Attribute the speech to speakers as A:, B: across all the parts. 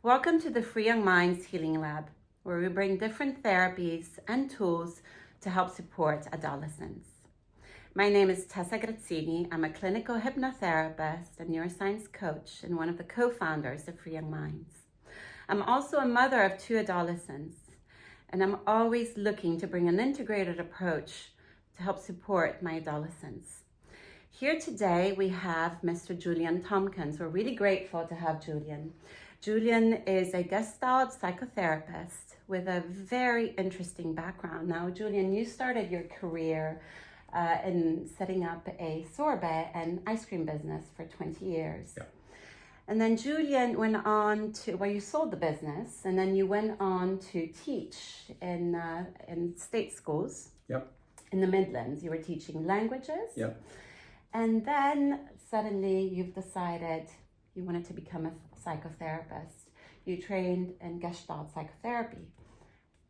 A: Welcome to the Free Young Minds Healing Lab, where we bring different therapies and tools to help support adolescents. My name is Tessa Grazzini. I'm a clinical hypnotherapist and neuroscience coach and one of the co-founders of Free Young Minds. I'm also a mother of 2 adolescents, and I'm always looking to bring an integrated approach to help support my adolescents. Here today we have Mr. Julian Tomkins. We're really grateful to have Julian. Julian is a Gestalt psychotherapist with a very interesting background. Now, Julian, you started your career in setting up a sorbet and ice cream business for 20 years.
B: Yeah.
A: And then Julian went on to, you sold the business, and then you went on to teach in state schools.
B: Yep.
A: In the Midlands. You were teaching languages.
B: Yep.
A: And then suddenly you've decided you wanted to become a psychotherapist. You trained in Gestalt psychotherapy,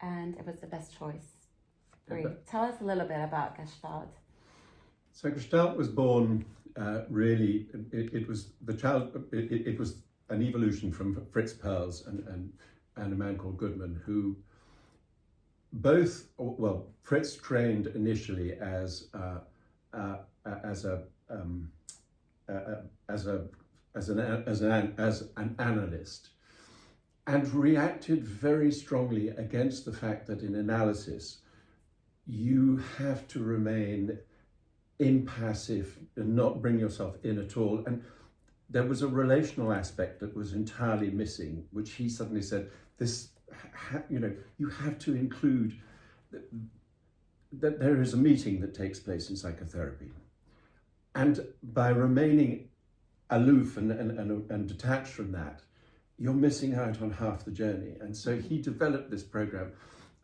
A: and it was the best choice. Great. Tell us a little bit about Gestalt.
B: So Gestalt was born really. It was the child. It was an evolution from Fritz Perls and a man called Goodman, who both. Well, Fritz trained initially as an analyst, and reacted very strongly against the fact that in analysis you have to remain impassive and not bring yourself in at all. And there was a relational aspect that was entirely missing, which he suddenly said, you have to include that there is a meeting that takes place in psychotherapy. And by remaining aloof and detached from that, you're missing out on half the journey. And so he developed this program.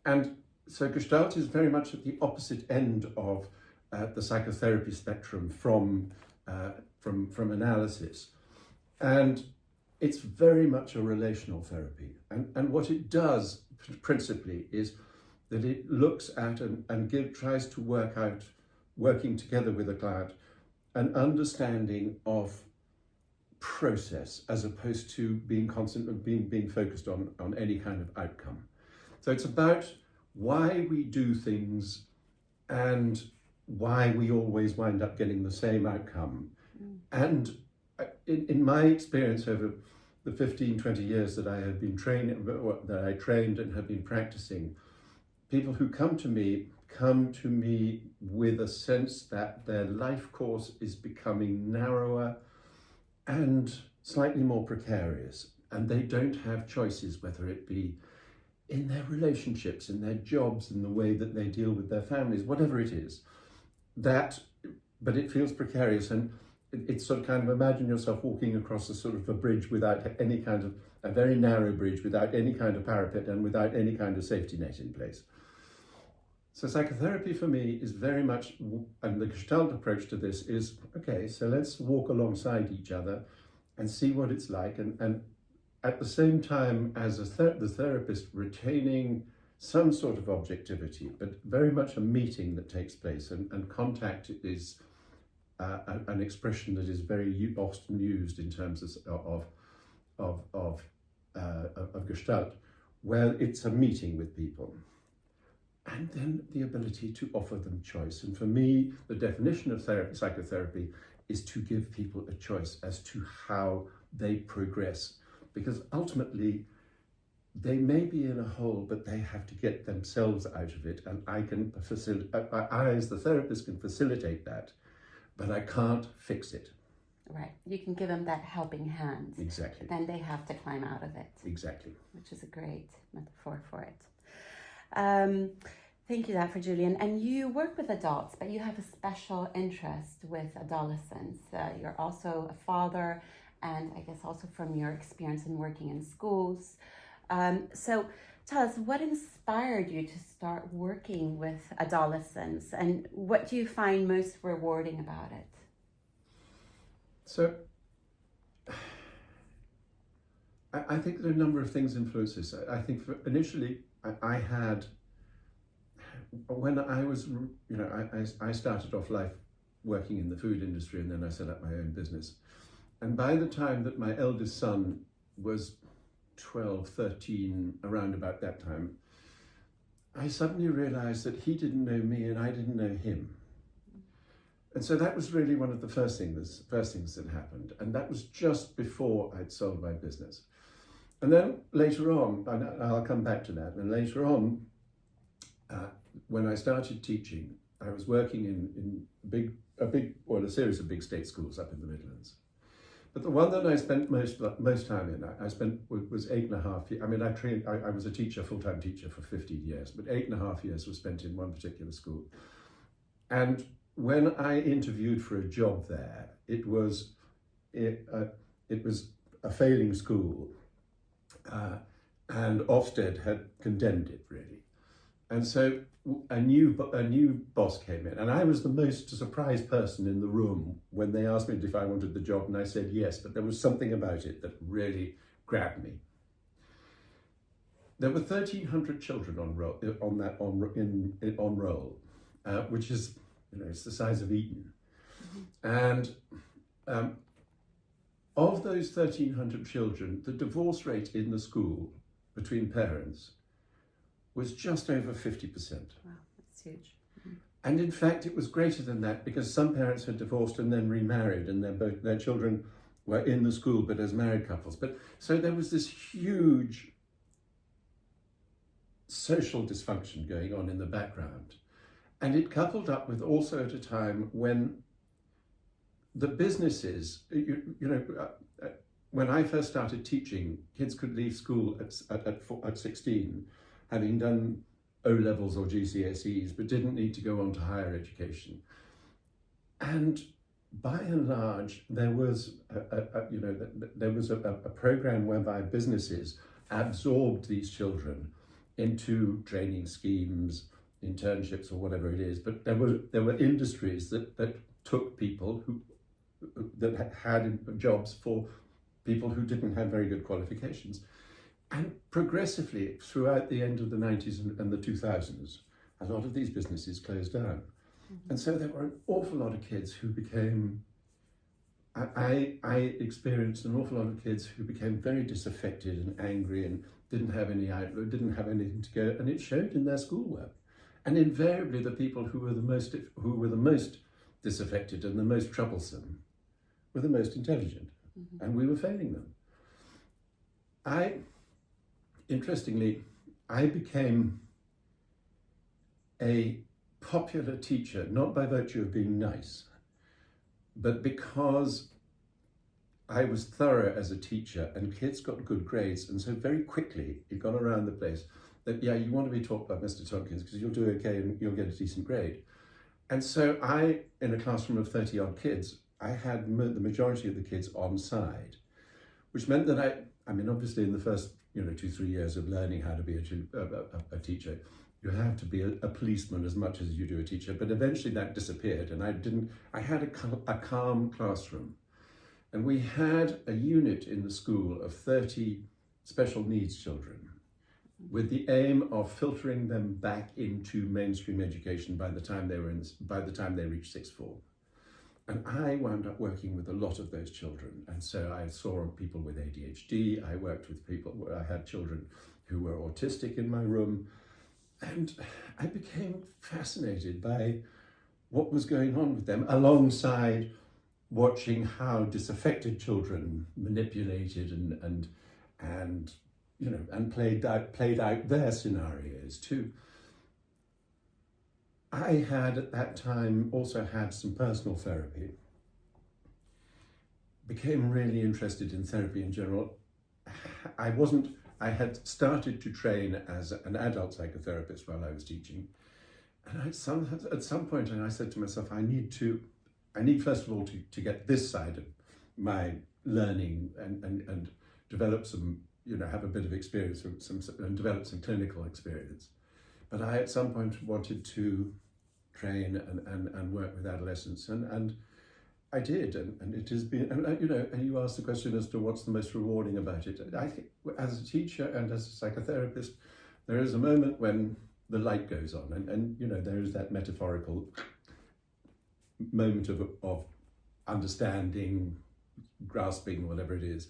B: And so Gestalt is very much at the opposite end of the psychotherapy spectrum from analysis. And it's very much a relational therapy. And what it does principally is that it looks at and tries to work out, working together with a client, an understanding of process as opposed to being focused on any kind of outcome. So it's about why we do things and why we always wind up getting the same outcome. And in my experience over the 15-20 years that I have been that I trained and have been practicing, people who come to me with a sense that their life course is becoming narrower and slightly more precarious, and they don't have choices, whether it be in their relationships, in their jobs, in the way that they deal with their families, whatever it is, but it feels precarious. And it's sort of kind of, imagine yourself walking across a sort of a bridge without any kind of, a very narrow bridge without any kind of parapet and without any kind of safety net in place. So psychotherapy for me is very much, and the Gestalt approach to this is, okay, so let's walk alongside each other and see what it's like. And at the same time as the therapist retaining some sort of objectivity, but very much a meeting that takes place, and contact is an expression that is very often used in terms of Gestalt, where it's a meeting with people. And then the ability to offer them choice. And for me, the definition of psychotherapy is to give people a choice as to how they progress. Because ultimately, they may be in a hole, but they have to get themselves out of it. And I as the therapist, can facilitate that, but I can't fix it.
A: Right. You can give them that helping hand.
B: Exactly.
A: Then they have to climb out of it.
B: Exactly.
A: Which is a great metaphor for it. Thank you for Julian. And you work with adults, but you have a special interest with adolescents. You're also a father, and I guess also from your experience in working in schools. So tell us, what inspired you to start working with adolescents, and what do you find most rewarding about it?
B: So I think there are a number of things influence this. I think initially I had, when I was, I started off life working in the food industry, and then I set up my own business. And by the time that my eldest son was 12, 13, around about that time, I suddenly realized that he didn't know me and I didn't know him. And so that was really one of the first things that happened. And that was just before I'd sold my business. And then later on, and I'll come back to that, and later on, when I started teaching, I was working in a series of big state schools up in the Midlands. But the one that I spent most time in, was 8.5 years. I mean, I was a teacher, full-time teacher for 15 years, but 8.5 years was spent in one particular school. And when I interviewed for a job there, it was a failing school, and Ofsted had condemned it really. And so a new boss came in, and I was the most surprised person in the room when they asked me if I wanted the job, and I said yes, but there was something about it that really grabbed me. There were 1,300 children on roll, which is, it's the size of Eton. And of those 1,300 children, the divorce rate in the school between parents was just over 50%.
A: Wow, that's huge.
B: And in fact, it was greater than that because some parents had divorced and then remarried, and their children were in the school but as married couples. But so there was this huge social dysfunction going on in the background. And it coupled up with also at a time when the businesses, when I first started teaching, kids could leave school at 16, having done O-levels or GCSEs, but didn't need to go on to higher education. And by and large, there was a program whereby businesses absorbed these children into training schemes, internships, or whatever it is. But there were industries that took people that had jobs for people who didn't have very good qualifications. And progressively, throughout the end of the 90s and the 2000s, a lot of these businesses closed down. Mm-hmm. And so there were an awful lot of kids who became, I experienced an awful lot of kids who became very disaffected and angry and didn't have any outlook, didn't have anything to go, and it showed in their schoolwork. And invariably the people who were the most disaffected and the most troublesome were the most intelligent. Mm-hmm. And we were failing them. Interestingly, I became a popular teacher, not by virtue of being nice, but because I was thorough as a teacher and kids got good grades. And so very quickly it got around the place that, yeah, you want to be taught by Mr. Tomkins because you'll do okay and you'll get a decent grade. And so in a classroom of 30 odd kids, I had the majority of the kids on side, which meant that obviously in the first 2-3 years of learning how to be a teacher, you have to be a policeman as much as you do a teacher. But eventually that disappeared, and I had a calm classroom. And we had a unit in the school of 30 special needs children with the aim of filtering them back into mainstream education by the time they reached sixth form. And I wound up working with a lot of those children. And so I saw people with ADHD, I worked with people, I had children who were autistic in my room. And I became fascinated by what was going on with them, alongside watching how disaffected children manipulated and played out their scenarios too. I had at that time also had some personal therapy, became really interested in therapy in general. I had started to train as an adult psychotherapist while I was teaching. And at some point I said to myself, I need first of all to get this side of my learning and develop some, have a bit of experience and develop some clinical experience. But I at some point wanted to train and work with adolescents, and I did, and it has been, and you asked the question as to what's the most rewarding about it. I think as a teacher and as a psychotherapist, there is a moment when the light goes on, and there is that metaphorical moment of understanding, grasping, whatever it is.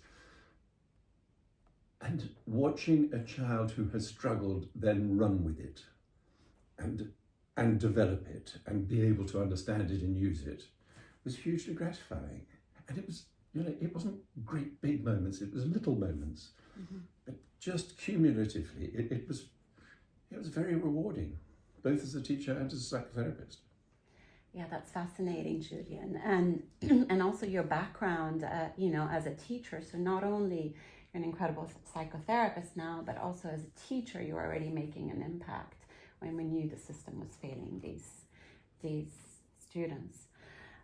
B: And watching a child who has struggled then run with it and develop it and be able to understand it and use it was hugely gratifying. And it was, it wasn't great big moments, it was little moments. But just cumulatively, it was very rewarding, both as a teacher and as a psychotherapist.
A: Yeah, that's fascinating, Julian. And and also your background, as a teacher. So not only you're an incredible psychotherapist now, but also as a teacher, you're already making an impact when we knew the system was failing these students.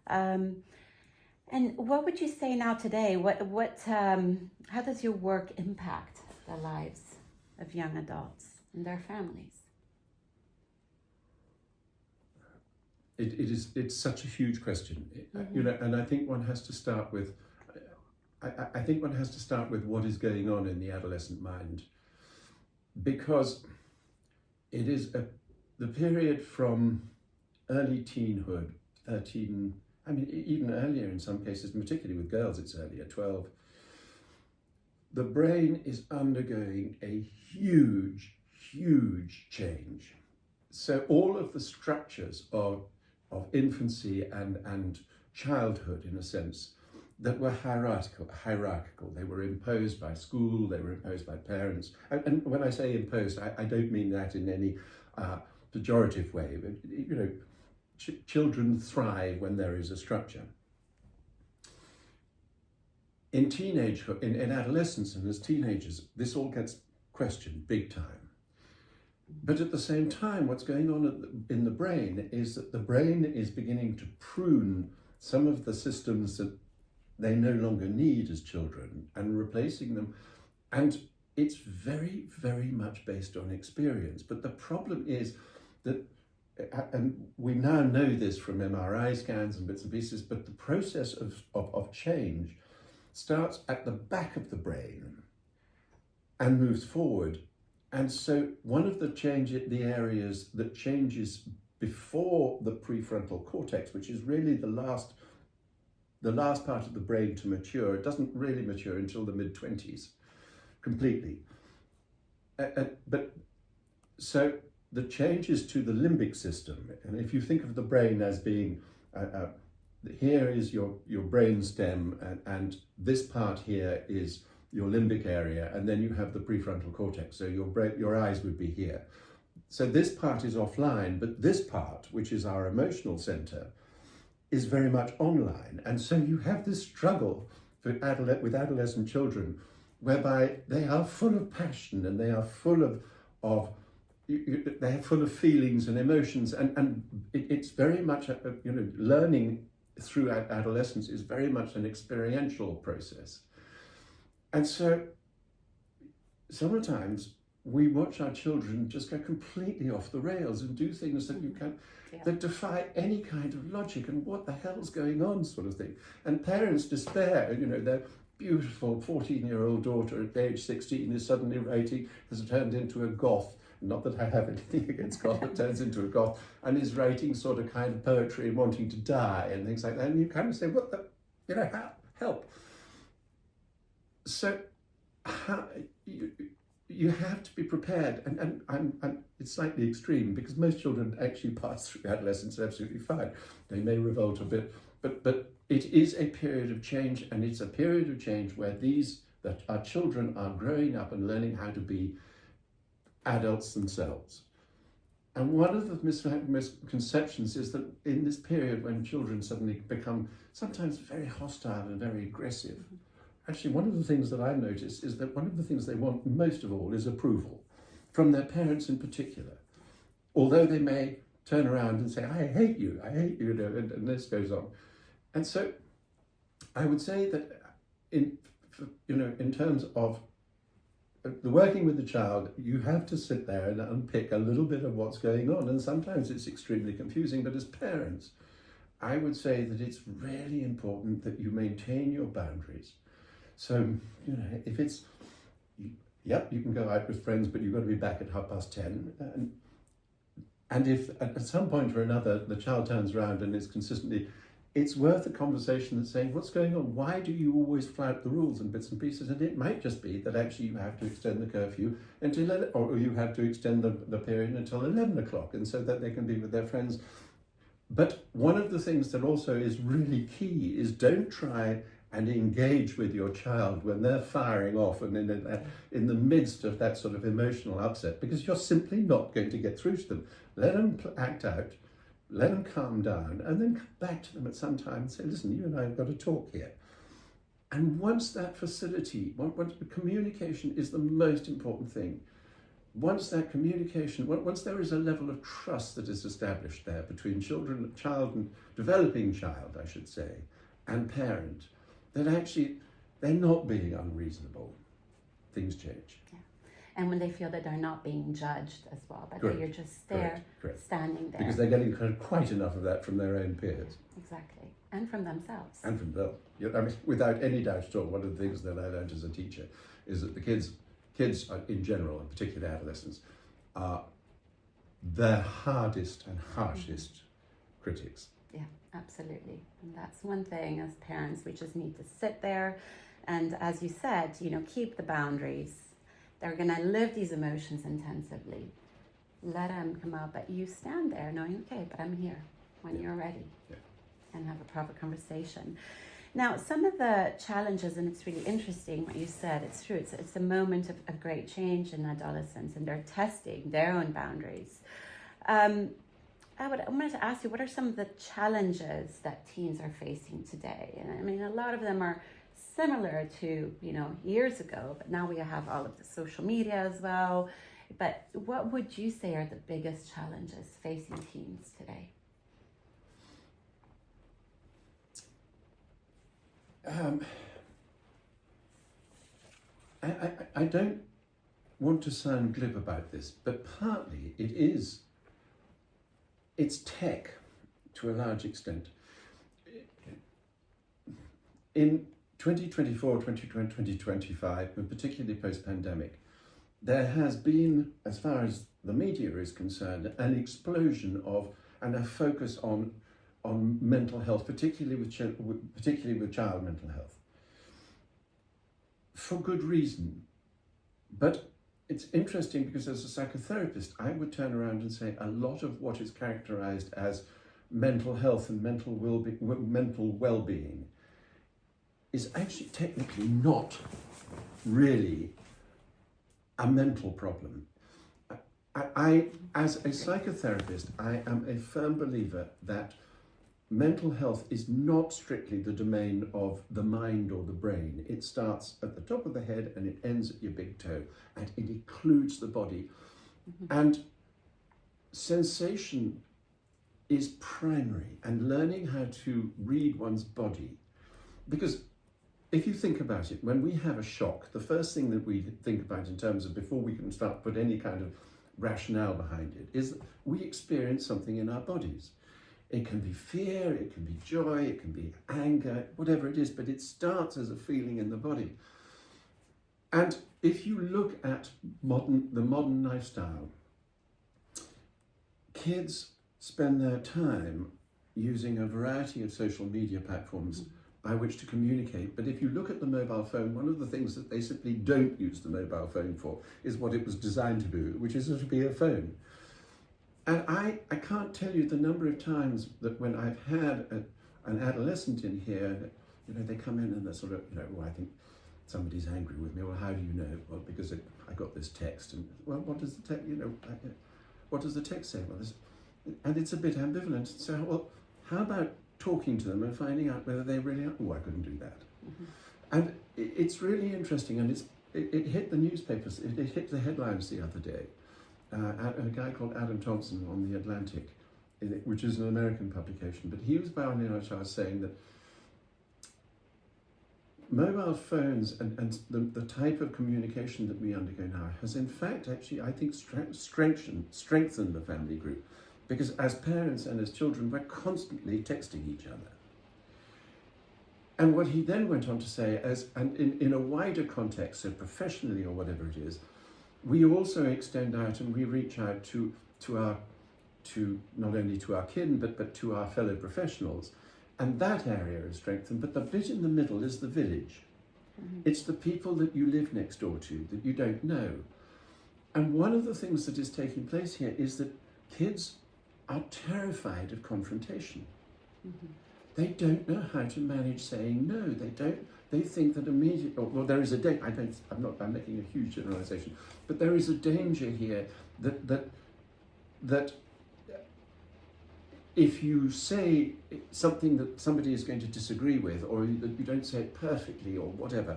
A: And what would you say now today? How does your work impact the lives of young adults and their families?
B: It's such a huge question, and I think one has to start with. I think one has to start with what is going on in the adolescent mind, because it is the period from early teenhood, 13. I mean, even earlier in some cases, particularly with girls, it's earlier, 12. The brain is undergoing a huge, huge change. So all of the structures of infancy and childhood, in a sense, that were hierarchical. They were imposed by school, they were imposed by parents. And when I say imposed, I don't mean that in any pejorative way, but, children thrive when there is a structure. In teenagehood, in adolescence and as teenagers, this all gets questioned big time. But at the same time, what's going on in the brain is that the brain is beginning to prune some of the systems that they no longer need as children and replacing them. And it's very, very much based on experience. But the problem is that, and we now know this from MRI scans and bits and pieces, but the process of change starts at the back of the brain and moves forward. And so one of the areas that changes before the prefrontal cortex, which is really the last part of the brain to mature, it doesn't really mature until the mid-20s completely. But so the changes to the limbic system, and if you think of the brain as being, here is your brain stem, and this part here is your limbic area, and then you have the prefrontal cortex, so your eyes would be here. So this part is offline, but this part, which is our emotional center, is very much online. And so you have this struggle with adolescent children, whereby they are full of passion and they are full of feelings and emotions, and it's very much learning through adolescence is very much an experiential process. And so sometimes we watch our children just go completely off the rails and do things that that defy any kind of logic, and what the hell's going on, sort of thing. And parents despair. Their beautiful 14-year-old daughter at age 16 is suddenly has turned into a goth. Not that I have anything against goth, but turns into a goth and is writing sort of kind of poetry and wanting to die and things like that. And you kind of say, what the, help. So you have to be prepared, and it's slightly extreme because most children actually pass through adolescence absolutely fine. They may revolt a bit, but it is a period of change, and it's a period of change where that our children are growing up and learning how to be adults themselves. And one of the misconceptions is that in this period when children suddenly become sometimes very hostile and very aggressive, actually, one of the things that I've noticed is that one of the things they want most of all is approval, from their parents in particular. Although they may turn around and say, I hate you, and this goes on. And so I would say that in terms of the working with the child, you have to sit there and unpick a little bit of what's going on. And sometimes it's extremely confusing, but as parents, I would say that it's really important that you maintain your boundaries. So, if it's, you can go out with friends, but you've got to be back at 10:30. And if at some point or another the child turns around and is consistently it's worth a conversation that's saying, what's going on? Why do you always flout the rules in bits and pieces? And it might just be that actually you have to extend the curfew until, or you have to extend the period until 11 o'clock, and so that they can be with their friends. But one of the things that also is really key is don't try and engage with your child when they're firing off and in the midst of that sort of emotional upset, because you're simply not going to get through to them. Let them act out, let them calm down, and then come back to them at some time and say, listen, you and I have got to talk here. And once that facility, once communication is the most important thing, once that communication, once there is a level of trust that is established there between child and developing child, I should say, and parent, that actually they're not being unreasonable, things change.
A: Yeah. And when they feel that they're not being judged as well, but
B: Correct.
A: that you're just there,
B: Correct.
A: standing there.
B: Because they're getting quite enough of that from their own peers.
A: Exactly. And from themselves.
B: And from them. I mean, without any doubt at all, one of the things that I learned as a teacher is that the kids in general, and particularly adolescents, are their hardest and harshest critics.
A: Yeah, absolutely. And that's one thing as parents, we just need to sit there and, as you said, keep the boundaries. They're going to live these emotions intensively. Let them come out, but you stand there knowing, okay, but I'm here when you're ready, and have a proper conversation. Now, some of the challenges, and it's really interesting what you said, it's true, it's a moment of great change in adolescence, and they're testing their own boundaries. I wanted to ask you, what are some of the challenges that teens are facing today? And I mean, a lot of them are similar to, years ago, but now we have all of the social media as well. But what would you say are the biggest challenges facing teens today?
B: I don't want to sound glib about this, but partly it's tech to a large extent. In 2024, 2025, and particularly post-pandemic, there has been, as far as the media is concerned, an explosion of and a focus on mental health, particularly with child mental health, for good reason. But it's interesting because as a psychotherapist, I would turn around and say a lot of what is characterized as mental health and mental well-being is actually technically not really a mental problem. I, as a psychotherapist, I am a firm believer that mental health is not strictly the domain of the mind or the brain. It starts at the top of the head and it ends at your big toe, and it includes the body. Mm-hmm. And sensation is primary, and learning how to read one's body. Because if you think about it, when we have a shock, the first thing that we think about in terms of before we can start put any kind of rationale behind it is that we experience something in our bodies. It can be fear, it can be joy, it can be anger, whatever it is, but it starts as a feeling in the body. And if you look at the modern lifestyle, kids spend their time using a variety of social media platforms by which to communicate. But if you look at the mobile phone, one of the things that they simply don't use the mobile phone for is what it was designed to do, which is to be a phone. And I can't tell you the number of times that when I've had an adolescent in here, that, they come in and they're sort of, I think somebody's angry with me. Well, how do you know? Well, because I got this text. And, well, what does the text, what does the text say? Well, and it's a bit ambivalent. So, well, how about talking to them and finding out whether they really are? Oh, I couldn't do that. Mm-hmm. And it's really interesting. And it hit the newspapers. It hit the headlines the other day. A guy called Julian Tomkins on The Atlantic, which is an American publication, but he was bound in our charge saying that mobile phones and the type of communication that we undergo now has in fact actually, I think, strengthened the family group, because as parents and as children, we're constantly texting each other. And what he then went on to say, and in a wider context, so professionally or whatever it is, we also extend out and we reach out to not only to our kin, but to our fellow professionals. And that area is strengthened, but the bit in the middle is the village. It's the people that you live next door to, that you don't know. And one of the things that is taking place here is that kids are terrified of confrontation. They don't know how to manage saying no. They think that immediately, well, there is a danger. I'm making a huge generalization, but there is a danger here that if you say something that somebody is going to disagree with, or that you don't say it perfectly, or whatever,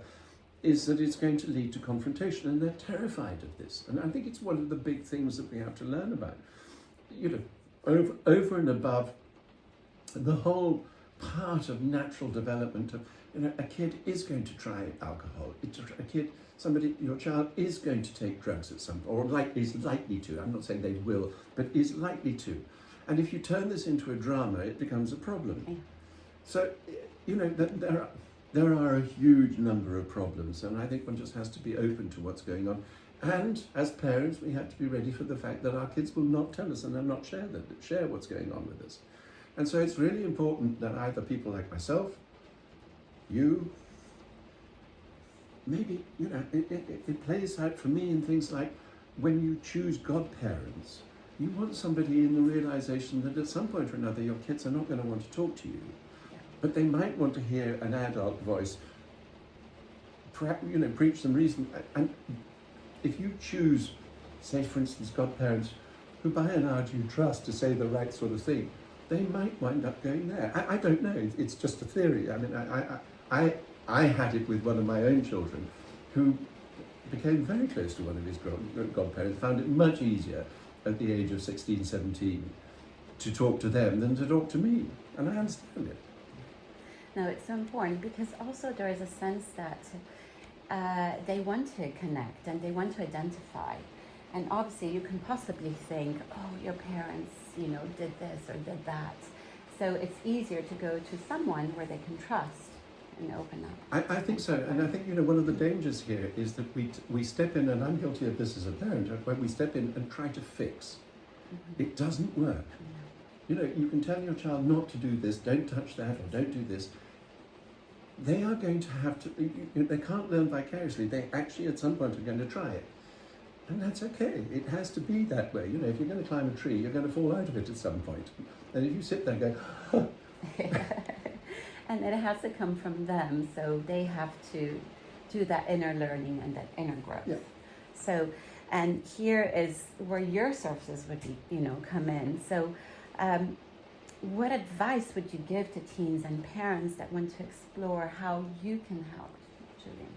B: is that it's going to lead to confrontation, and they're terrified of this. And I think it's one of the big things that we have to learn about. Over and above the whole part of natural development of, a kid is going to try alcohol. Your child is going to take drugs at some point, or is likely to. I'm not saying they will, but is likely to. And if you turn this into a drama, it becomes a problem. Yeah. So, there are a huge number of problems, and I think one just has to be open to what's going on. And as parents, we have to be ready for the fact that our kids will not tell us and will not share what's going on with us. And so it's really important that either people like myself, you, maybe, it plays out for me in things like when you choose godparents, you want somebody in the realization that at some point or another your kids are not going to want to talk to you, but they might want to hear an adult voice, preach some reason. And if you choose, say for instance, godparents who by and large you trust to say the right sort of thing, they might wind up going there. I don't know, it's just a theory. I mean, I had it with one of my own children who became very close to one of his godparents, found it much easier at the age of 16, 17 to talk to them than to talk to me. And I understand it.
A: No, it's so important because also there is a sense that they want to connect and they want to identify. And obviously you can possibly think, oh, your parents, did this or did that. So it's easier to go to someone where they can trust and open up.
B: I think so. And I think, one of the dangers here is that we step in, and I'm guilty of this as a parent, when we step in and try to fix. It doesn't work. You can tell your child not to do this, don't touch that, or don't do this. They are going to have to, they can't learn vicariously. They actually at some point are going to try it. And that's okay. It has to be that way. If you're going to climb a tree, you're going to fall out of it at some point. And if you sit there and go, oh.
A: And it has to come from them, so they have to do that inner learning and that inner growth.
B: Yeah.
A: So, and here is where your services would be, come in. So, what advice would you give to teens and parents that want to explore how you can help, Julian?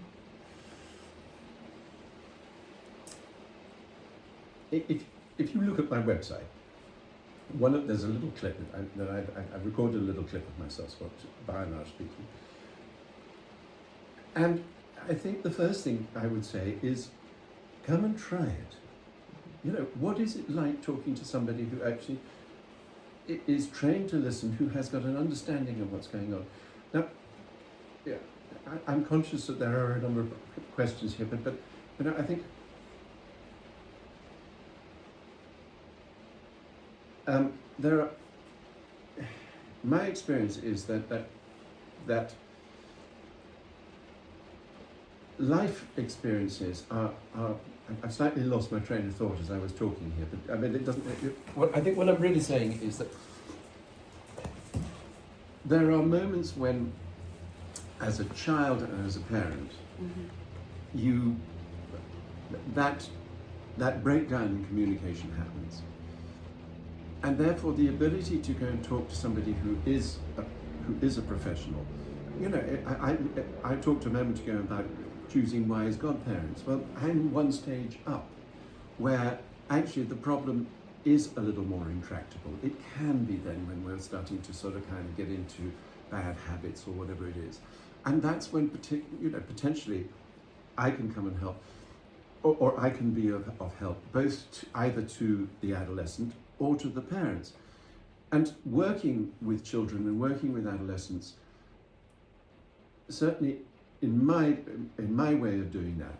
B: If you look at my website, there's a little clip that I've recorded a little clip of myself, by and large speaking. And I think the first thing I would say is, come and try it. What is it like talking to somebody who actually is trained to listen, who has got an understanding of what's going on? Now, yeah, I'm conscious that there are a number of questions here, but I think my experience is that life experiences are. I've slightly lost my train of thought as I was talking here, but I mean it doesn't. I think what I'm really saying is that there are moments when, as a child and as a parent, that breakdown in communication happens. And therefore, the ability to go and talk to somebody who is a professional. I talked a moment ago about choosing wise godparents. Well, I'm one stage up, where actually the problem is a little more intractable. It can be then when we're starting to sort of kind of get into bad habits or whatever it is, and that's when potentially I can come and help, or I can be of help, both either to the adolescent or to the parents. And working with children and working with adolescents, certainly in my way of doing that,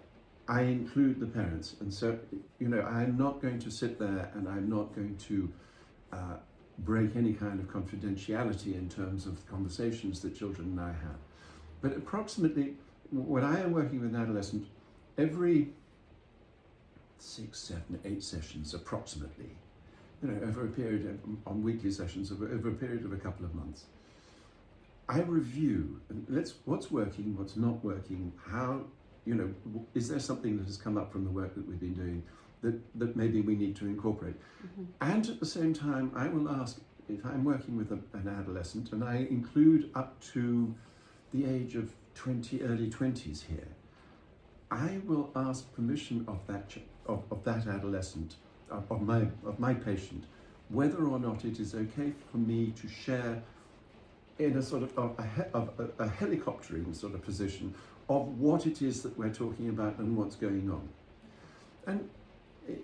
B: I include the parents. And so, I'm not going to sit there and I'm not going to break any kind of confidentiality in terms of conversations that children and I have. But approximately, when I am working with an adolescent, every 6, 7, 8 sessions approximately, over a period on weekly sessions, over a period of a couple of months, I review what's working, what's not working, how, is there something that has come up from the work that we've been doing that maybe we need to incorporate. Mm-hmm. And at the same time, I will ask, if I'm working with an adolescent, and I include up to the age of early 20s here, I will ask permission of that adolescent, of my patient, whether or not it is okay for me to share in a sort of a helicoptering sort of position of what it is that we're talking about and what's going on. And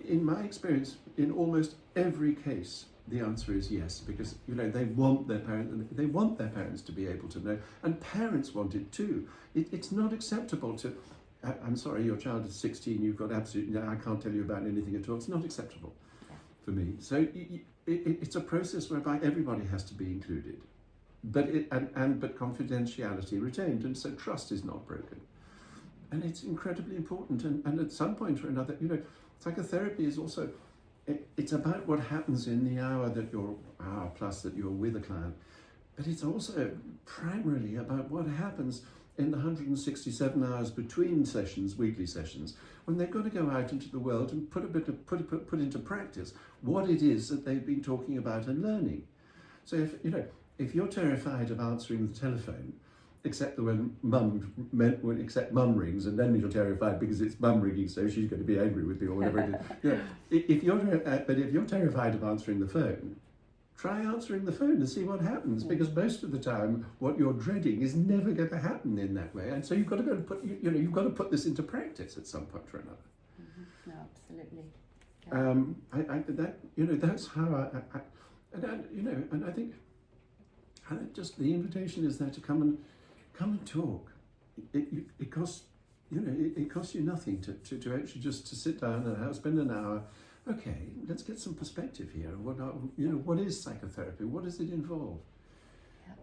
B: in my experience, in almost every case, the answer is yes, because they want their parents to be able to know, and parents want it too. It's not acceptable to. I'm sorry, your child is 16. You've got absolutely. I can't tell you about anything at all. It's not acceptable for me. So it's a process whereby everybody has to be included, but confidentiality retained, and so trust is not broken, and it's incredibly important. And at some point or another, psychotherapy is also. It's about what happens in the hour plus that you're with a client, but it's also primarily about what happens in the 167 hours between sessions, weekly sessions, when they've got to go out into the world and put into practice what it is that they've been talking about and learning. So if you're terrified of answering the telephone, except when mum rings, and then you're terrified because it's mum ringing, so she's going to be angry with you or whatever it is. If you're terrified of answering the phone, try answering the phone and see what happens, because most of the time what you're dreading is never going to happen in that way, and so you've got to go and you've got to put this into practice at some point or another.
A: Mm-hmm. No, absolutely.
B: Yeah. That's how and I think just the invitation is there to come and talk. It costs it costs you nothing to actually just to sit down and spend an hour. Okay, let's get some perspective here. What is psychotherapy? What does it involve?
A: Yeah.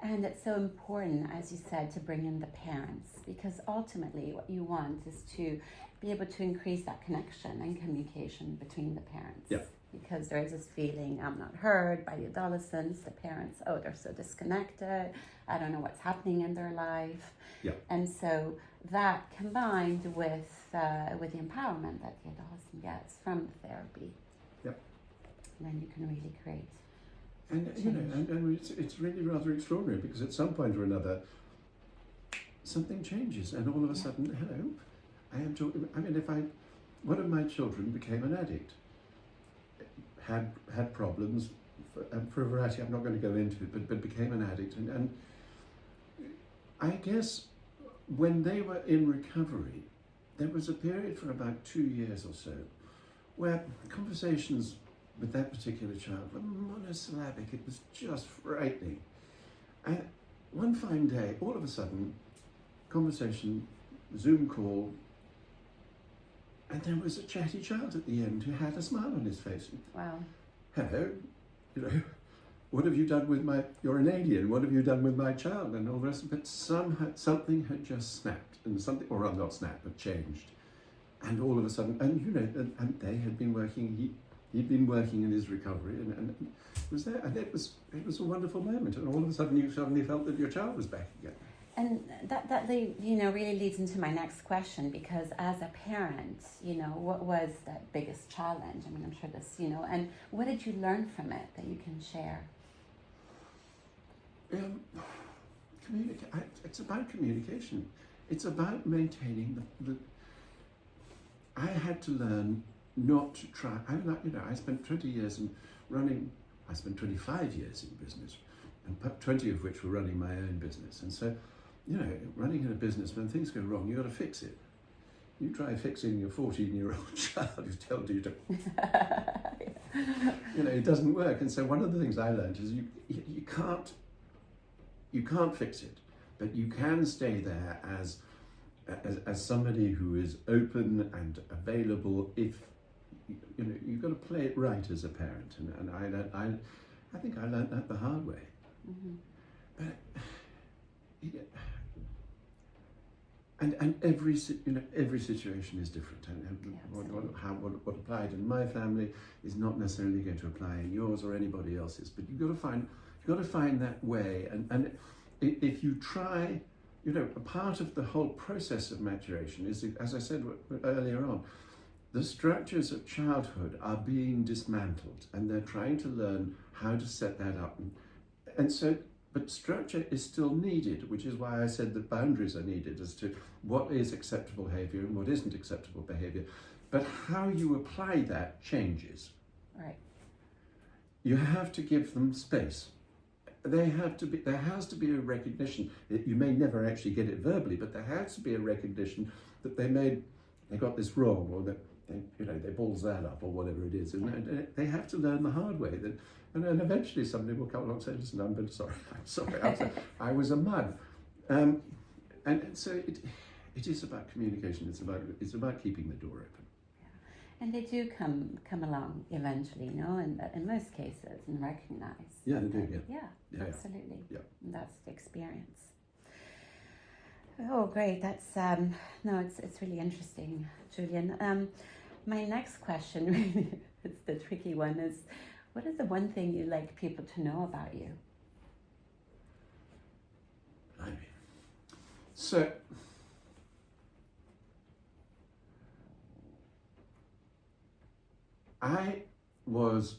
A: And it's so important, as you said, to bring in the parents, because ultimately what you want is to be able to increase that connection and communication between the parents.
B: Yeah.
A: Because there is this feeling, I'm not heard by the adolescents, the parents, they're so disconnected, I don't know what's happening in their life.
B: Yeah.
A: And so that combined with the empowerment that the adolescent gets from the therapy,
B: yeah,
A: then you can really create.
B: And and it's really rather extraordinary, because at some point or another, something changes, and all of a sudden, hello, I am talking. I mean, one of my children became an addict. Had problems for a variety. I'm not going to go into it, but became an addict, and I guess when they were in recovery, there was a period for about 2 years or so where conversations with that particular child were monosyllabic. It was just frightening. And one fine day, all of a sudden, conversation, Zoom call, and there was a chatty child at the end who had a smile on his face.
A: Wow.
B: Hello, what have you done with you're an alien, what have you done with my child? And all the rest of it. But something had just snapped, or not snapped, but changed. And all of a sudden, and they had been working, he'd been working in his recovery, and it was there, and it was a wonderful moment. And all of a sudden you suddenly felt that your child was back again.
A: And that really leads into my next question, because as a parent, what was that biggest challenge? I mean, I'm sure this, and what did you learn from it that you can share?
B: It's about communication. It's about maintaining I had to learn not to try. I spent 20 years in running. I spent 25 years in business, and 20 of which were running my own business. And so, running in a business, when things go wrong, you've got to fix it. You try fixing your 14-year-old child who's told you to, it doesn't work. And so one of the things I learned is you can't fix it, but you can stay there as somebody who is open and available. If you've got to play it right as a parent, and I think I learned that the hard way.
A: Mm-hmm.
B: But and every situation is different, and what applied in my family is not necessarily going to apply in yours or anybody else's. But you've got to find that way, and if you try, a part of the whole process of maturation is, as I said earlier on, the structures of childhood are being dismantled, and they're trying to learn how to set that up, and so. But structure is still needed, which is why I said that boundaries are needed as to what is acceptable behaviour and what isn't acceptable behaviour. But how you apply that changes.
A: Right.
B: You have to give them space. There has to be a recognition that you may never actually get it verbally, but there has to be a recognition that they got this wrong, or that they balls that up, or whatever it is, and they have to learn the hard way. And eventually somebody will come along and say, "Listen, I'm sorry, I was a mud." And so it is about communication. It's about keeping the door open.
A: Yeah. And they do come along eventually, in most cases, and recognize.
B: Yeah, they do. Yeah,
A: absolutely.
B: Yeah.
A: And that's the experience. Oh, great! That's it's really interesting, Julian. My next question, really, it's the tricky one, is what is the one thing you'd like people to know about you?
B: So, I was,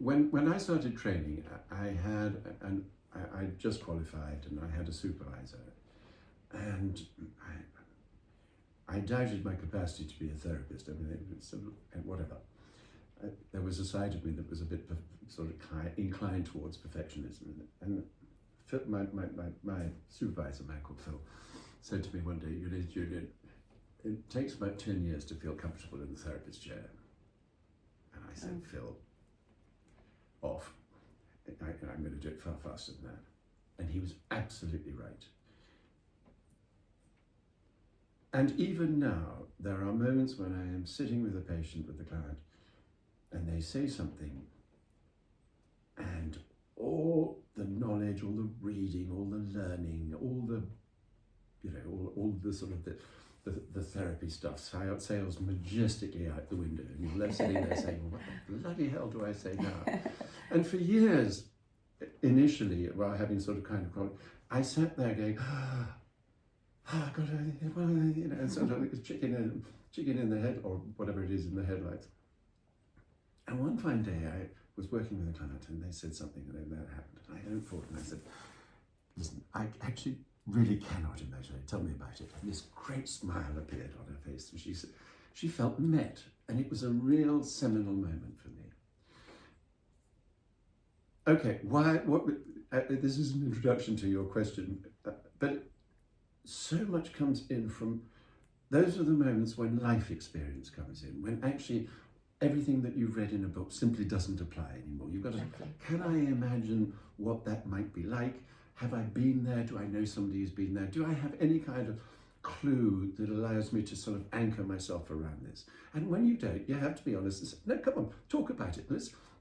B: when I started training, I just qualified, and I had a supervisor, and I doubted my capacity to be a therapist. I mean, whatever. There was a side of me that was a bit sort of inclined towards perfectionism, and my supervisor, Michael Phil, said to me one day, "Julian, it takes about 10 years to feel comfortable in the therapist chair." And I said, "Phil, off. I'm going to do it far faster than that." And he was absolutely right. And even now, there are moments when I am sitting with a patient, with a client, and they say something, and all the knowledge, all the reading, all the learning, all the, all the sort of the therapy stuff sails majestically out the window, and you're left sitting there saying, "What the bloody hell do I say now?" And for years, initially, while having sort of kind of chronic, I sat there going, "Oh God," and sort of chicken in the head, or whatever it is, in the headlights. And one fine day, I was working with a client, and they said something, and then that happened. And I went forward and I said, "Listen, I actually really cannot imagine it. Tell me about it." And this great smile appeared on her face, and she said she felt met, and it was a real seminal moment for me. Okay, this is an introduction to your question, but so much comes in from, those are the moments when life experience comes in, when actually everything that you've read in a book simply doesn't apply anymore. You've got to, can I imagine what that might be like? Have I been there? Do I know somebody who's been there? Do I have any kind of clue that allows me to sort of anchor myself around this? And when you don't, you have to be honest and say, "No, come on, talk about it,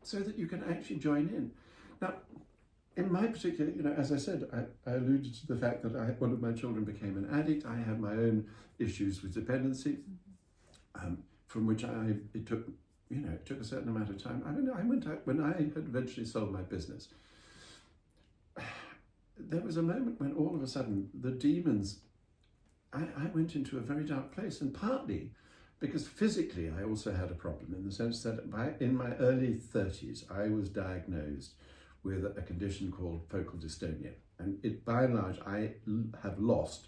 B: so that you can actually join in." Now, in my particular, as I said, I alluded to the fact that one of my children became an addict. I had my own issues with dependency, from which it took a certain amount of time. I mean, I went out when I had eventually sold my business. There was a moment when all of a sudden the demons, I went into a very dark place, and partly because physically I also had a problem, in the sense that in my early 30s, I was diagnosed with a condition called focal dystonia. And by and large, I have lost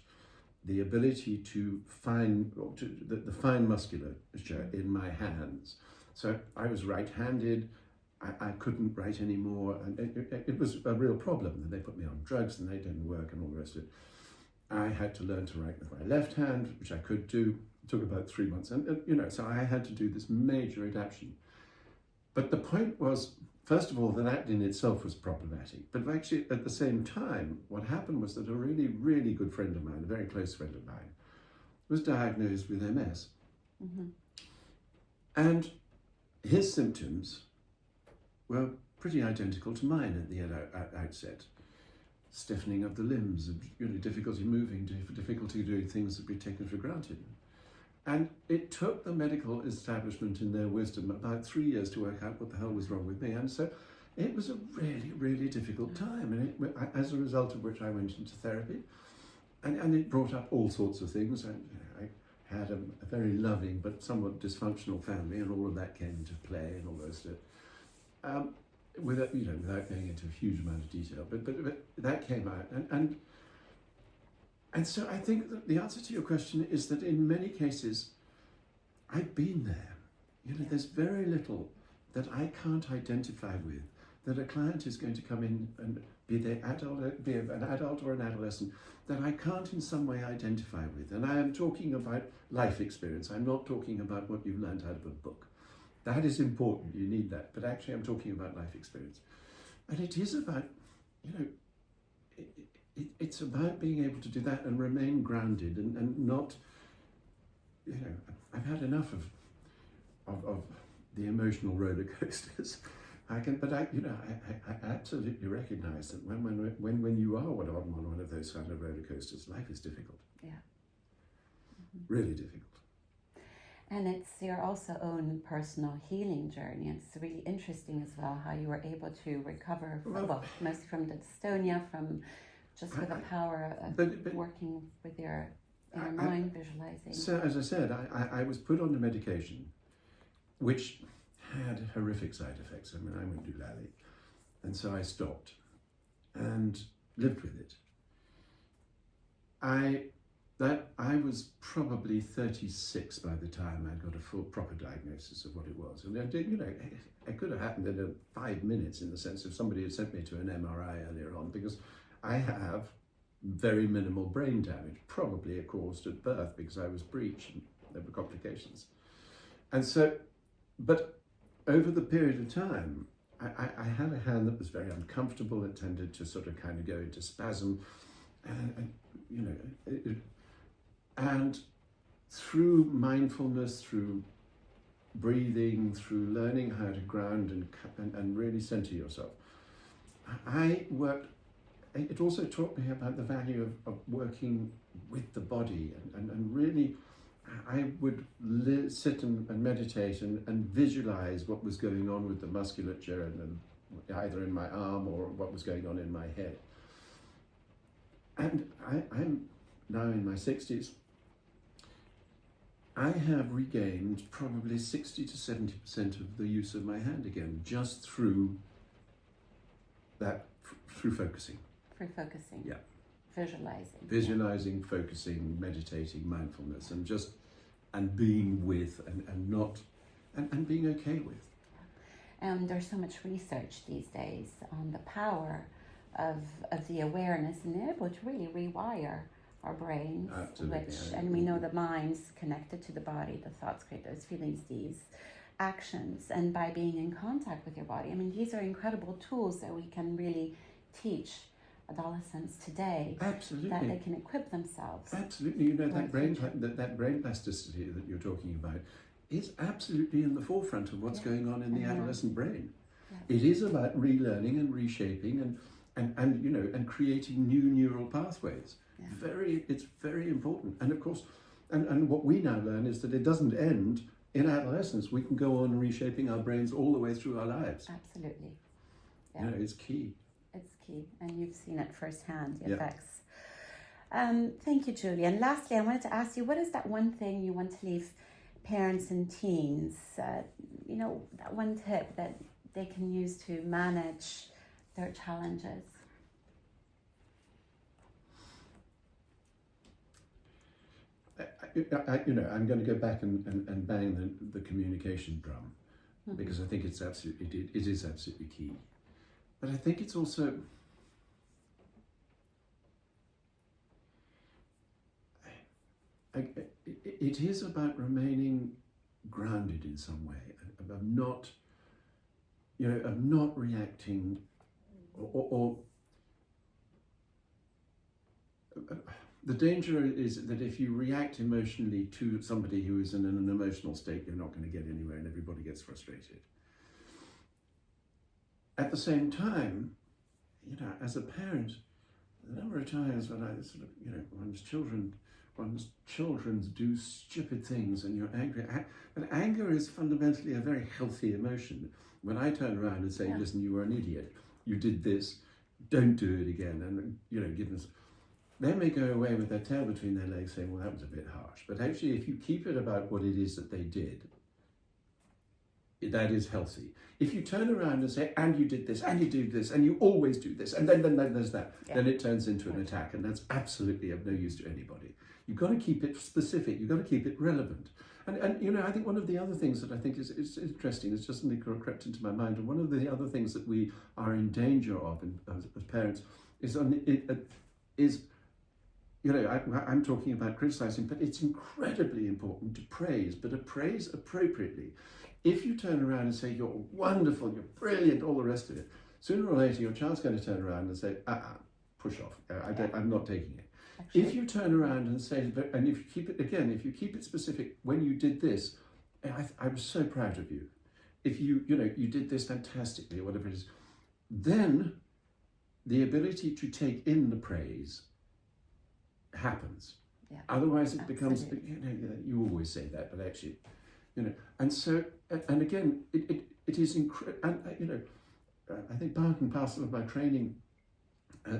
B: the ability to the fine musculature in my hands. So I was right-handed, I couldn't write anymore, and it was a real problem. And they put me on drugs, and they didn't work, and all the rest of it. I had to learn to write with my left hand, which I could do. It took about 3 months, and so I had to do this major adaptation. But the point was, first of all, that in itself was problematic. But actually, at the same time, what happened was that a really, really good friend of mine, a very close friend of mine, was diagnosed with MS. Mm-hmm. And his symptoms were pretty identical to mine at the outset. Stiffening of the limbs, difficulty moving, difficulty doing things that we taken for granted. And it took the medical establishment in their wisdom about 3 years to work out what the hell was wrong with me. And so it was a really, really difficult time. And as a result of which I went into therapy. And it brought up all sorts of things. I had a very loving but somewhat dysfunctional family, and all of that came into play and all those without going into a huge amount of detail. But that came out. And so I think that the answer to your question is that in many cases, I've been there. There's very little that I can't identify with, that a client is going to come in and be an adult or an adolescent, that I can't in some way identify with. And I am talking about life experience. I'm not talking about what you've learned out of a book. That is important, you need that. But actually I'm talking about life experience. And it is about, it's about being able to do that and remain grounded and not, I've had enough of the emotional roller coasters. I absolutely recognise that when you are on one of those kind of roller coasters, life is difficult.
A: Yeah.
B: Really difficult.
A: And it's your also own personal healing journey. It's really interesting as well how you were able to recover, mostly from the dystonia, from just with the power of working with your inner mind, visualizing.
B: So as I said, I was put on the medication, which had horrific side effects. I mean, I went doolally. And so I stopped and lived with it. I was probably 36 by the time I got a full proper diagnosis of what it was. And it could have happened in 5 minutes, in the sense if somebody had sent me to an MRI earlier on, because I have very minimal brain damage, probably caused at birth because I was breech and there were complications. And so, but over the period of time, I had a hand that was very uncomfortable. It tended to sort of kind of go into spasm, and through mindfulness, through breathing, through learning how to ground and really center yourself, I worked. It also taught me about the value of working with the body and really. I would sit and meditate and visualize what was going on with the musculature and either in my arm or what was going on in my head. And I'm now in my 60s. I have regained probably 60 to 70% of the use of my hand again, just through that, through focusing.
A: Through focusing.
B: Yeah.
A: Visualizing,
B: focusing, meditating, mindfulness, and being with and being okay with.
A: And there's so much research these days on the power of the awareness and able to really rewire our brains.
B: Absolutely.
A: And we know the mind's connected to the body, the thoughts create those feelings, these actions, and by being in contact with your body. I mean, these are incredible tools that we can really teach adolescents today.
B: Absolutely.
A: That they can equip themselves.
B: Absolutely. That brain plasticity that you're talking about is absolutely in the forefront of what's going on in the adolescent brain. Yeah. It is about relearning and reshaping and creating new neural pathways. Yeah. It's very important. And of course, and what we now learn is that it doesn't end in adolescence. We can go on reshaping our brains all the way through our lives.
A: Absolutely. Yeah.
B: It's key.
A: It's key, and you've seen it firsthand, the effects. Thank you, Julian. Lastly, I wanted to ask you, what is that one thing you want to leave parents and teens, that one tip that they can use to manage their challenges?
B: I'm going to go back and bang the communication drum, because I think it is absolutely key. But I think it's also, it is about remaining grounded in some way, of not reacting, or the danger is that if you react emotionally to somebody who is in an emotional state, you're not going to get anywhere, and everybody gets frustrated. at the same time, as a parent, the number of times when I sort of, one's children do stupid things and you're angry. But anger is fundamentally a very healthy emotion. When I turn around and say, listen, you were an idiot, you did this, don't do it again, and, give them, they may go away with their tail between their legs saying, well, that was a bit harsh. But actually, if you keep it about what it is that they did, that is healthy. If you turn around and say, and you did this, and you do this, and you always do this, and then there's that, then it turns into an attack, and that's absolutely of no use to anybody. You've got to keep it specific, you've got to keep it relevant. And I think one of the other things that I think is interesting, it's just something that crept into my mind, and one of the other things that we are in danger of as parents is I'm talking about criticizing, but it's incredibly important to praise, but to praise appropriately. If you turn around and say, you're wonderful, you're brilliant, all the rest of it, sooner or later your child's going to turn around and say, push off, I'm not taking it. Actually, if you turn around and say, and if you keep it specific, when you did this, I was so proud of you. If you did this fantastically, or whatever it is, then the ability to take in the praise happens. Yeah, otherwise it becomes, you always say that, but actually, and so, and again, it is incredible, and I think part and parcel of my training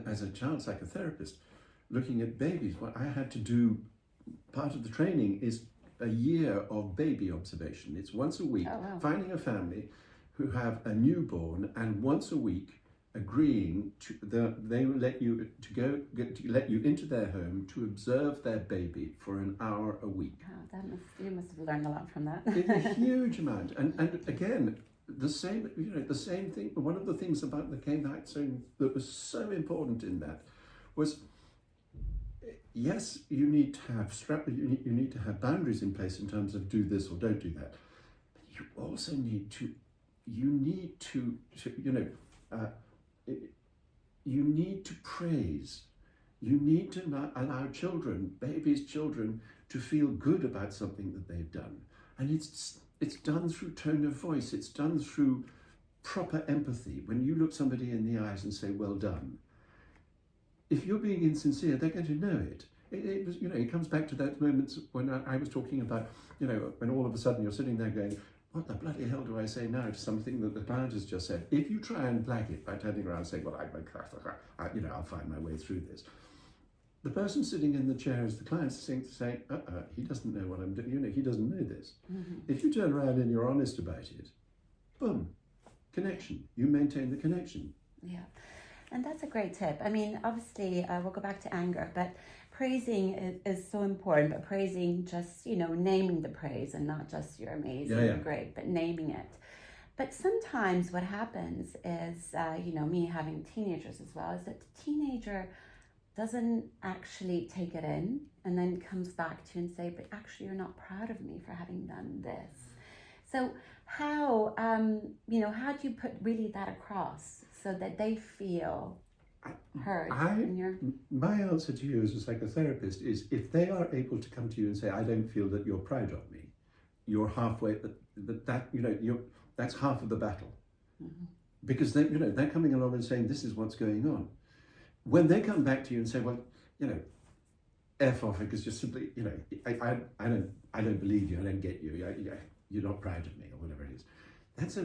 B: as a child psychotherapist, looking at babies, what I had to do, part of the training is a year of baby observation. It's once a week, finding a family who have a newborn, and once a week agreeing to they will let you let you into their home to observe their baby for an hour a week.
A: Wow, you must have learned a lot from that.
B: It's a huge amount, and again, the same thing. One of the things about the came back saying that was so important in that was, yes, you need to have you need to have boundaries in place in terms of do this or don't do that, but you also need to praise. You need to allow children to feel good about something that they've done, and it's done through tone of voice. It's done through proper empathy. When you look somebody in the eyes and say, well done, if you're being insincere, they're going to know it. It comes back to that moment when I was talking about, when all of a sudden you're sitting there going, what the bloody hell do I say now to something that the client has just said? If you try and blag it by turning around and saying, well, I'll find my way through this. The person sitting in the chair is the client saying, he doesn't know what I'm doing, he doesn't know this. Mm-hmm. If you turn around and you're honest about it, boom, connection. You maintain the connection.
A: Yeah, and that's a great tip. I mean, obviously, we'll go back to anger, but praising is so important, but praising just, naming the praise and not just you're amazing and great, but naming it. But sometimes what happens is, me having teenagers as well, is that the teenager doesn't actually take it in and then comes back to you and say, but actually you're not proud of me for having done this. So how do you put really that across so that they feel heard?
B: My answer to you as a psychotherapist is, if they are able to come to you and say, I don't feel that you're proud of me, you're halfway, that's half of the battle. Mm-hmm. Because they're coming along and saying, this is what's going on. When they come back to you and say, well, F off, because just simply, I don't believe you, I don't get you, you're not proud of me, or whatever it is. That's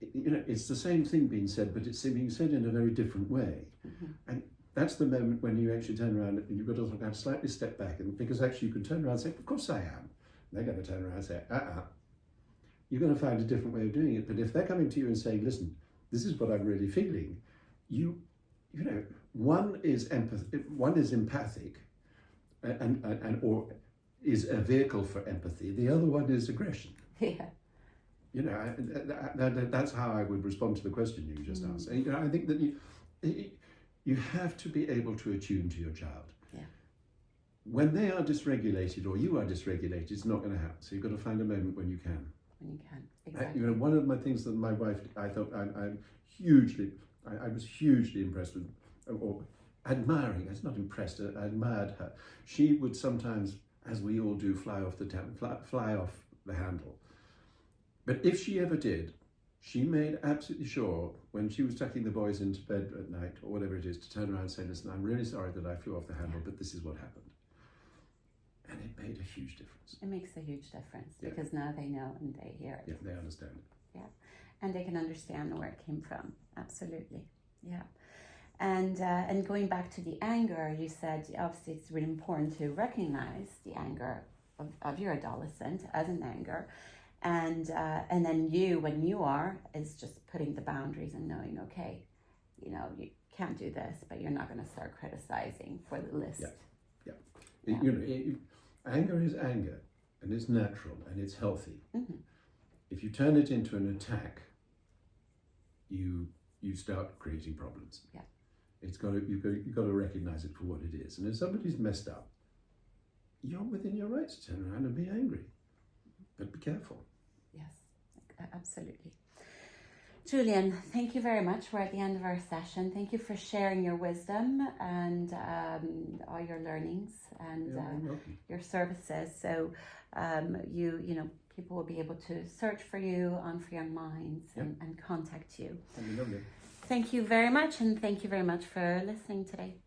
B: it's the same thing being said, but it's being said in a very different way. Mm-hmm. And that's the moment when you actually turn around and you've got to kind of slightly step back, and because actually you can turn around and say, of course I am. And they're going to turn around and say, You're going to find a different way of doing it. But if they're coming to you and saying, listen, this is what I'm really feeling, one is empathic, and or is a vehicle for empathy. The other one is aggression.
A: Yeah.
B: That's how I would respond to the question you just asked. And, I think that you have to be able to attune to your child.
A: Yeah.
B: When they are dysregulated or you are dysregulated, it's not going to happen. So you've got to find a moment when you can.
A: When you can, exactly.
B: One of my things that my wife, I thought I was hugely impressed with, or admiring. I was not impressed. I admired her. She would sometimes, as we all do, fly off the handle. But if she ever did, she made absolutely sure when she was tucking the boys into bed at night or whatever it is to turn around and say, listen, I'm really sorry that I flew off the handle, but this is what happened. And it made a huge difference.
A: It makes a huge difference because now they know and they hear it.
B: Yeah, they understand it.
A: Yeah, and they can understand where it came from. Absolutely, yeah. And going back to the anger, you said obviously it's really important to recognize the anger of your adolescent as an anger, and then when you are is just putting the boundaries and knowing, okay, you can't do this, but you're not going to start criticizing for the list.
B: Anger is anger, and it's natural and it's healthy.
A: Mm-hmm.
B: If you turn it into an attack, you start creating problems.
A: Yeah.
B: You've got to recognize it for what it is. And if somebody's messed up, you're within your right to turn around and be angry, but be careful.
A: Yes, absolutely. Julian, thank you very much. We're at the end of our session. Thank you for sharing your wisdom and all your learnings and your services. So people will be able to search for you on For Young Minds and contact you.
B: That'd be lovely.
A: Thank you very much, and thank you very much for listening today.